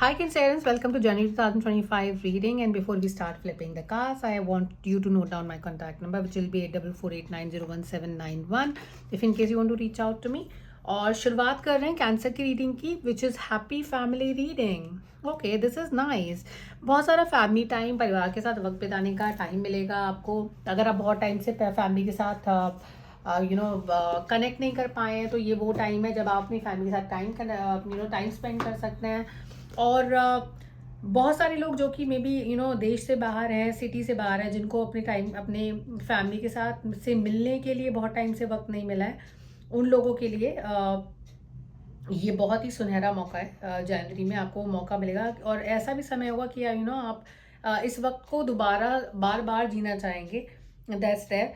Hi Cancerians, welcome to January 2025 reading. And before we start flipping the cards, I want you to note down my contact number, which will be 8448901791 if in case you want to reach out to me. और शुरुआत कर रहे हैं cancer की reading की, which is happy family reading. Okay, this is nice. बहुत सारा family time, परिवार के साथ वक्त बिताने का टाइम मिलेगा आपको. अगर आप बहुत टाइम से फैमिली के साथ कनेक्ट नहीं कर पाए हैं, तो ये वो टाइम है जब आप अपनी फैमिली के साथ टाइम स्पेंड कर सकते हैं. और बहुत सारे लोग जो कि मे बी देश से बाहर हैं, सिटी से बाहर हैं, जिनको अपने फैमिली के साथ से मिलने के लिए बहुत टाइम से वक्त नहीं मिला है, उन लोगों के लिए ये बहुत ही सुनहरा मौका है. जनवरी में आपको मौका मिलेगा और ऐसा भी समय होगा कि आप इस वक्त को दोबारा बार बार जीना चाहेंगे. That's there.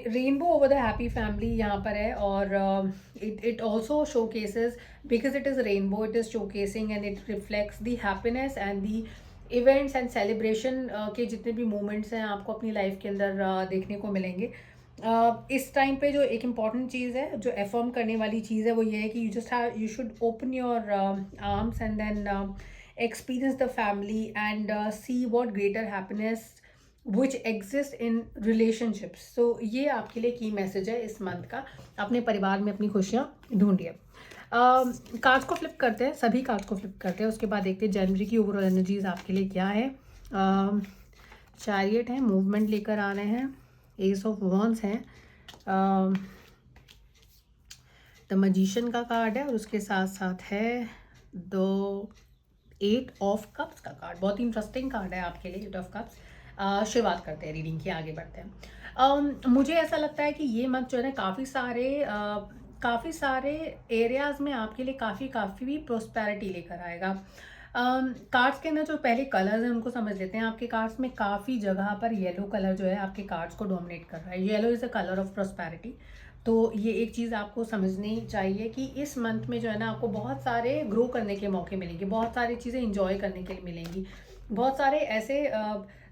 Rainbow over the happy family यहाँ पर है. और it also showcases, because it is rainbow, it is showcasing and it reflects the happiness and the events and celebration के जितने भी मोमेंट्स हैं आपको अपनी लाइफ के अंदर देखने को मिलेंगे. इस टाइम पे जो एक इम्पॉर्टेंट चीज़ है, जो एफर्म करने वाली चीज़ है, वो ये है कि you should open your arms and then experience the family and see what greater happiness which exist in relationships. तो ये आपके लिए की मैसेज है इस मंथ का. अपने परिवार में अपनी खुशियाँ ढूंढिए. कार्ड्स को फ्लिप करते हैं, सभी कार्ड्स को फ्लिप करते हैं. उसके बाद देखते हैं जनवरी की ओवरऑल एनर्जीज आपके लिए क्या है. चैरियट है, मूवमेंट लेकर आ रहे हैं. एस ऑफ वॉन्ड्स हैं, द मैजिशियन का कार्ड है, और उसके साथ साथ है द 8 ऑफ कप्स का कार्ड. बहुत ही इंटरेस्टिंग कार्ड है आपके लिए 8 ऑफ कप्स. शुरुआत करते हैं रीडिंग की, आगे बढ़ते हैं. मुझे ऐसा लगता है कि ये मंथ जो है ना काफ़ी सारे एरियाज़ में आपके लिए काफ़ी भी प्रोस्पेरिटी लेकर आएगा. कार्ड्स के अंदर जो पहले कलर्स हैं उनको समझ लेते हैं. आपके कार्ड्स में काफ़ी जगह पर येलो कलर जो है आपके कार्ड्स को डोमिनेट कर रहा है. Yellow is a colour of prosperity. तो ये एक चीज़ आपको समझनी चाहिए कि इस मंथ में जो है ना आपको बहुत सारे ग्रो करने के मौके मिलेंगे, बहुत सारी चीज़ें इंजॉय करने के लिए मिलेंगी. बहुत सारे ऐसे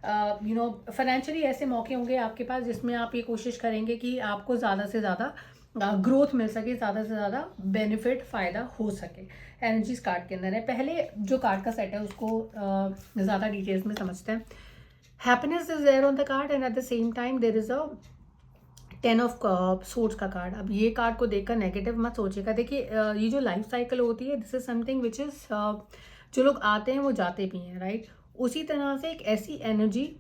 फाइनेंशियली ऐसे मौके होंगे आपके पास जिसमें आप ये कोशिश करेंगे कि आपको ज़्यादा से ज़्यादा ग्रोथ मिल सके, ज़्यादा से ज़्यादा बेनिफिट फ़ायदा हो सके. एनर्जीज कार्ड के अंदर है. पहले जो कार्ड का सेट है उसको ज़्यादा डिटेल्स में समझते हैं. Happiness is there on the card and at the same time there is a 10 of swords का कार्ड. अब ये कार्ड को देखकर नेगेटिव मत सोचिएगा. देखिए, ये जो लाइफ साइकिल होती है, this is something which is जो लोग आते हैं वो जाते भी हैं, राइट. उसी तरह से एक ऐसी एनर्जी,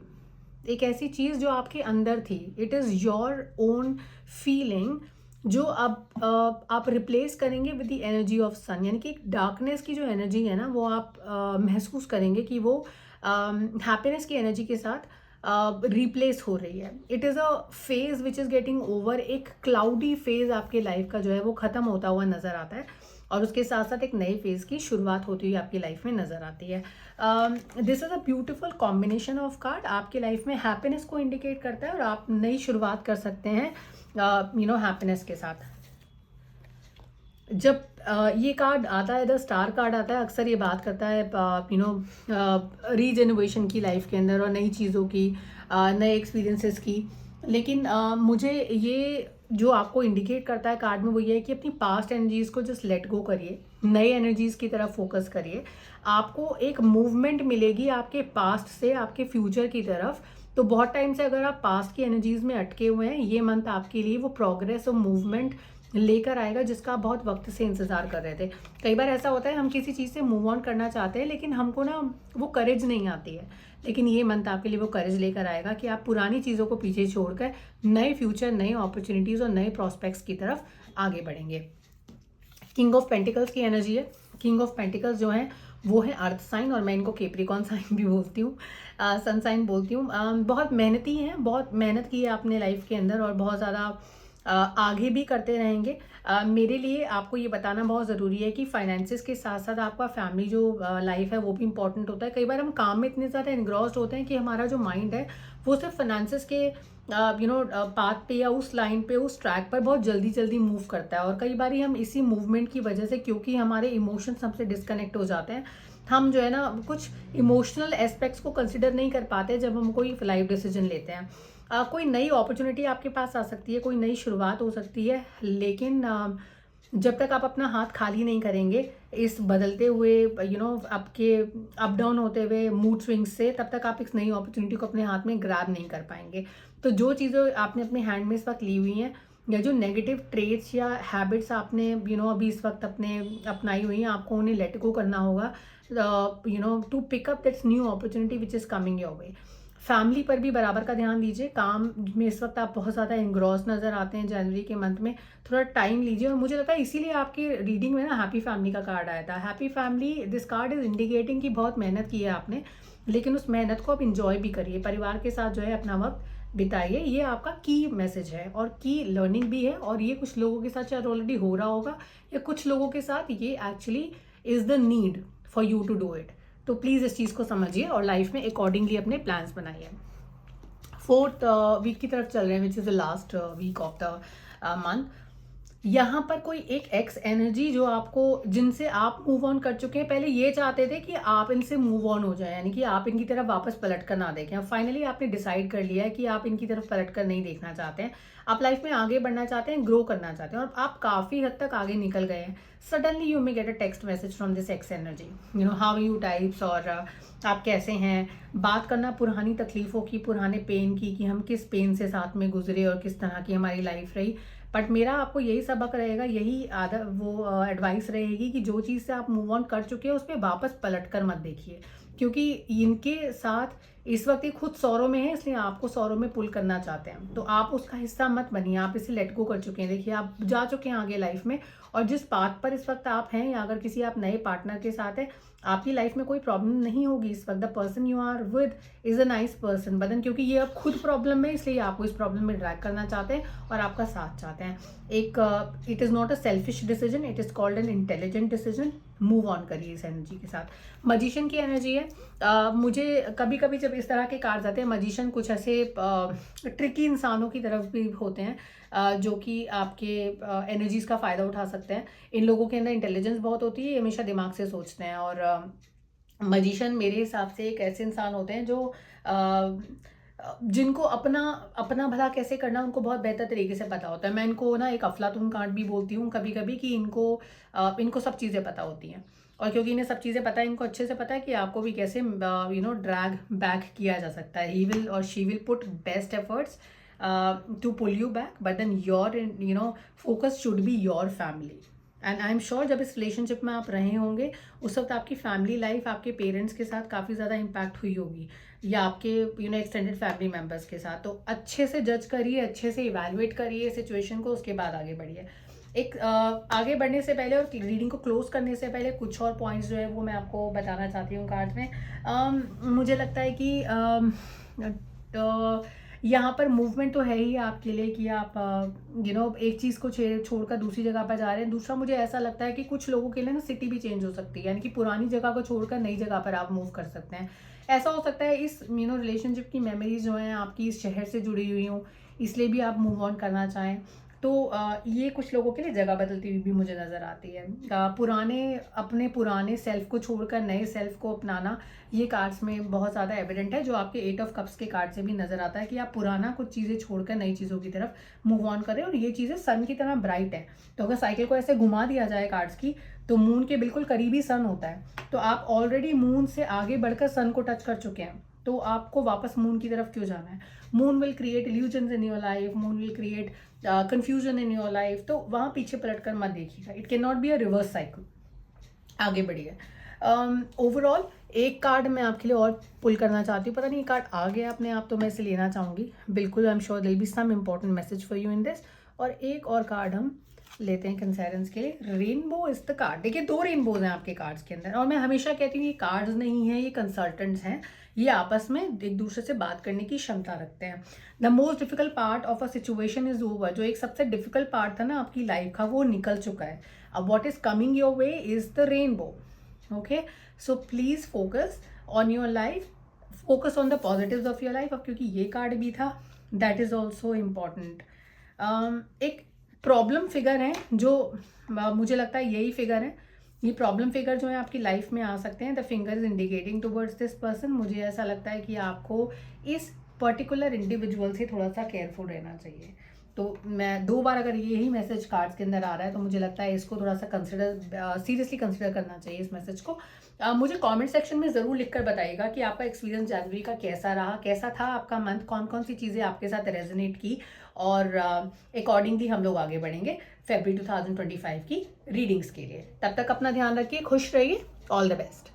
एक ऐसी चीज़ जो आपके अंदर थी, it is your own feeling, जो अब आप रिप्लेस करेंगे विद द एनर्जी ऑफ सन. यानी कि डार्कनेस की जो एनर्जी है ना, वो आप महसूस करेंगे कि वो हैप्पीनेस की एनर्जी के साथ रिप्लेस हो रही है. It is a phase which is getting over. एक क्लाउडी फेज आपके लाइफ का जो है वो ख़त्म होता हुआ नज़र आता है, और उसके साथ साथ एक नए फेज़ की शुरुआत होती हुई आपकी लाइफ में नज़र आती है. This is a beautiful combination of card. आपके लाइफ में हैप्पीनेस को इंडिकेट करता है और आप नई शुरुआत कर सकते हैं हैप्पीनेस के साथ. जब ये कार्ड आता है, द स्टार कार्ड आता है, अक्सर ये बात करता है रीजेनरेशन की लाइफ के अंदर और नई चीज़ों की, नए एक्सपीरियंसेस की. लेकिन मुझे ये जो आपको इंडिकेट करता है कार्ड में, वो ये है कि अपनी पास्ट एनर्जीज़ को जस्ट लेट गो करिए, नए एनर्जीज़ की तरफ फोकस करिए. आपको एक मूवमेंट मिलेगी आपके पास्ट से आपके फ्यूचर की तरफ. तो बहुत टाइम से अगर आप पास्ट की एनर्जीज़ में अटके हुए हैं, ये मंथ आपके लिए वो प्रोग्रेस और मूवमेंट लेकर आएगा जिसका आप बहुत वक्त से इंतज़ार कर रहे थे. कई बार ऐसा होता है, हम किसी चीज़ से मूव ऑन करना चाहते हैं, लेकिन हमको ना वो करेज नहीं आती है. लेकिन ये मंथ आपके लिए वो करेज लेकर आएगा कि आप पुरानी चीज़ों को पीछे छोड़कर नए फ्यूचर, नए अपॉर्चुनिटीज़ और नए प्रॉस्पेक्ट्स की तरफ आगे बढ़ेंगे. किंग ऑफ पेंटिकल्स की एनर्जी है. किंग ऑफ पेंटिकल्स जो है वो है अर्थ साइन, और मैं इनको केप्रिकॉन साइन भी बोलती हूँ, सन साइन बोलती हूँ. बहुत मेहनती हैं, बहुत मेहनत की है आपने लाइफ के अंदर और बहुत ज़्यादा आगे भी करते रहेंगे. मेरे लिए आपको ये बताना बहुत ज़रूरी है कि फाइनेंसिस के साथ साथ आपका फैमिली जो लाइफ है वो भी इंपॉर्टेंट होता है. कई बार हम काम में इतने ज़्यादा इन्ग्रॉस्ड होते हैं कि हमारा जो माइंड है वो सिर्फ फाइनेंसिस के पाथ पे या उस लाइन पे, उस ट्रैक पर बहुत जल्दी जल्दी मूव करता है. और कई बार हम इसी मूवमेंट की वजह से, क्योंकि हमारे इमोशंस हमसे डिस्कनेक्ट हो जाते हैं, हम जो है ना कुछ इमोशनल एस्पेक्ट्स को कंसिडर नहीं कर पाते जब हम कोई लाइफ डिसीजन लेते हैं. कोई नई अपॉर्चुनिटी आपके पास आ सकती है, कोई नई शुरुआत हो सकती है, लेकिन जब तक आप अपना हाथ खाली नहीं करेंगे इस बदलते हुए आपके अप डाउन होते हुए मूड स्विंग्स से, तब तक आप इस नई अपॉर्चुनिटी को अपने हाथ में ग्रैब नहीं कर पाएंगे। तो जो चीज़ें आपने अपने हैंड में इस वक्त ली हुई हैं, या जो नेगेटिव ट्रेट्स या हैबिट्स आपने अभी इस वक्त अपने अपनाई हुई हैं, आपको उन्हें लेट गो करना होगा to pick up that's new opportunity which is coming your way. Family पर भी बराबर का ध्यान दीजिए। काम में इस वक्त आप बहुत ज़्यादा एंग्रॉस नज़र आते हैं जनवरी के मंथ में, थोड़ा टाइम लीजिए। और मुझे लगता है इसीलिए आपकी रीडिंग में ना हैप्पी फैमिली का कार्ड आया था। Happy family, this card is indicating कि बहुत मेहनत की है आपने, लेकिन उस मेहनत को आप इंजॉय भी करिए, परिवार के साथ जो है अपना वक्त बिताइए। ये आपका की मैसेज है और की लर्निंग भी है, और ये कुछ लोगों के साथ शायद ऑलरेडी हो रहा होगा, या कुछ लोगों के साथ ये actually is the need for you to do it. तो प्लीज़ इस चीज़ को समझिए और लाइफ में अकॉर्डिंगली अपने प्लान्स बनाइए। फोर्थ वीक की तरफ चल रहे हैं, which is the last week of the month. यहाँ पर कोई एक एक्स एनर्जी जो आपको, जिनसे आप मूव ऑन कर चुके हैं, पहले ये चाहते थे कि आप इनसे मूव ऑन हो जाए, यानी कि आप इनकी तरफ वापस पलट कर ना देखें। फाइनली आपने डिसाइड कर लिया है कि आप इनकी तरफ पलट कर नहीं देखना चाहते हैं। आप लाइफ में आगे बढ़ना चाहते हैं, ग्रो करना चाहते हैं, और आप काफ़ी हद तक आगे निकल गए हैं। Suddenly you may get a text message from this x energy, how you types, और आप कैसे हैं। बात करना पुरानी तकलीफ़ों की, पुराने पेन की, कि हम किस पेन से साथ में गुजरे और किस तरह की हमारी लाइफ रही। बट मेरा आपको यही सबक रहेगा, यही एडवाइस रहेगी कि जो चीज़ से आप मूव ऑन कर चुके हैं उस पर वापस पलट कर मत देखिए, क्योंकि इनके साथ इस वक्त ये खुद सौरों में है, इसलिए आपको सौरों में पुल करना चाहते हैं। तो आप उसका हिस्सा मत बनिए, आप इसे लेट गो कर चुके हैं। देखिए आप जा चुके हैं आगे लाइफ में, और जिस पाथ पर इस वक्त आप हैं, या अगर किसी आप नए पार्टनर के साथ हैं, आपकी लाइफ में कोई प्रॉब्लम नहीं होगी इस वक्त। The person you are with is a nice person, बदन क्योंकि ये अब खुद प्रॉब्लम में, इसलिए आपको इस प्रॉब्लम में ड्रैग करना चाहते हैं और आपका साथ चाहते हैं। एक it is not a selfish decision, it is called an intelligent decision. Move on करिए इस एनर्जी के साथ। मजिशियन की एनर्जी है। मुझे कभी कभी जब इस तरह के कार्ड्स आते हैं, मजिशियन कुछ ऐसे ट्रिकी इंसानों की तरफ भी होते हैं, जो कि आपके एनर्जीज़ का फ़ायदा उठा सकते हैं। इन लोगों के अंदर इंटेलिजेंस बहुत होती है, ये हमेशा दिमाग से सोचते हैं। और मजिशियन मेरे हिसाब से एक ऐसे इंसान होते हैं जो जिनको अपना अपना भला कैसे करना उनको बहुत बेहतर तरीके से पता होता है। मैं इनको ना एक अफलातून कार्ड भी बोलती हूँ कभी कभी, कि इनको सब चीज़ें पता होती हैं, और क्योंकि इन्हें सब चीज़ें पता है, इनको अच्छे से पता है कि आपको भी कैसे ड्रैग बैक किया जा सकता है। ही विल और she will put best efforts to pull you back, but then your focus should be your family. And I am sure जब इस रिलेशनशिप में आप रहे होंगे, उस वक्त आपकी फैमिली लाइफ आपके पेरेंट्स के साथ काफ़ी ज़्यादा इम्पैक्ट हुई होगी, या आपके एक्सटेंडेड फैमिली मेम्बर्स के साथ। तो अच्छे से जज करिए, अच्छे से इवैल्यूएट करिए सिचुएशन को, उसके बाद आगे बढ़िए। आगे बढ़ने से पहले और रीडिंग को क्लोज करने से पहले कुछ और पॉइंट्स जो है वो मैं आपको बताना चाहती हूँ कार्ड में। मुझे लगता है कि यहाँ पर मूवमेंट तो है ही आपके लिए, कि आप एक चीज़ को छोड़कर दूसरी जगह पर जा रहे हैं। दूसरा मुझे ऐसा लगता है कि कुछ लोगों के लिए ना सिटी भी चेंज हो सकती है, यानी कि पुरानी जगह को छोड़कर नई जगह पर आप मूव कर सकते हैं। ऐसा हो सकता है इस रिलेशनशिप की मेमोरीज जो हैं आपकी इस शहर से जुड़ी हुई हों, इसलिए भी आप मूव ऑन करना चाहें। तो ये कुछ लोगों के लिए जगह बदलती हुई भी मुझे नज़र आती है। अपने पुराने सेल्फ को छोड़कर नए सेल्फ को अपनाना, ये कार्ड्स में बहुत ज़्यादा एविडेंट है, जो आपके 8 ऑफ कप्स के कार्ड से भी नज़र आता है कि आप पुराना कुछ चीज़ें छोड़कर नई चीज़ों की तरफ मूव ऑन करें। और ये चीज़ें सन की तरह ब्राइट है, तो अगर साइकिल को ऐसे घुमा दिया जाए कार्ड्स की, तो मून के बिल्कुल करीबी सन होता है। तो आप ऑलरेडी मून से आगे बढ़कर सन को टच कर चुके हैं, तो आपको वापस मून की तरफ क्यों जाना है। Moon will create illusions in your life, moon will create confusion in your life. तो वहाँ पीछे पलट कर मत देखिएगा, it can not be a reverse cycle. आगे बढ़िए। ओवरऑल एक कार्ड मैं आपके लिए और पुल करना चाहती हूँ, पता नहीं कार्ड आ गया अपने आप, तो मैं इसे लेना चाहूँगी बिल्कुल। I am sure there be some important message for you in this. और एक और कार्ड हम लेते हैं कंसेरेंस के लिए। Rainbow is the card. देखिए 2 रेनबोज हैं आपके कार्ड्स के अंदर, और मैं हमेशा कहती हूँ ये कार्ड्स नहीं है, ये कंसल्टेंट्स हैं। ये आपस में एक दूसरे से बात करने की क्षमता रखते हैं। The most difficult part of a situation is over. जो एक सबसे डिफिकल्ट पार्ट था ना आपकी लाइफ का, वो निकल चुका है। अब what is coming your way is the rainbow. Okay, so please focus on your life, focus on the positives of your life. अब क्योंकि ये कार्ड भी था, दैट इज ऑल्सो इम्पॉर्टेंट। एक प्रॉब्लम फिगर है जो मुझे लगता है यही फिगर है, ये प्रॉब्लम फिगर जो है आपकी लाइफ में आ सकते हैं। The finger is indicating towards this person. मुझे ऐसा लगता है कि आपको इस पर्टिकुलर इंडिविजुअल से थोड़ा सा केयरफुल रहना चाहिए। तो मैं 2 बार अगर यही मैसेज कार्ड्स के अंदर आ रहा है तो मुझे लगता है इसको थोड़ा सा सीरियसली कंसिडर करना चाहिए इस मैसेज को। मुझे कमेंट सेक्शन में ज़रूर लिखकर बताइएगा कि आपका एक्सपीरियंस जनवरी का कैसा रहा, कैसा था आपका मंथ, कौन कौन सी चीज़ें आपके साथ रेजोनेट की, और अकॉर्डिंगली हम लोग आगे बढ़ेंगे फरवरी 2025 की रीडिंग्स के लिए। तब तक अपना ध्यान रखिए, खुश रहिए, ऑल द बेस्ट।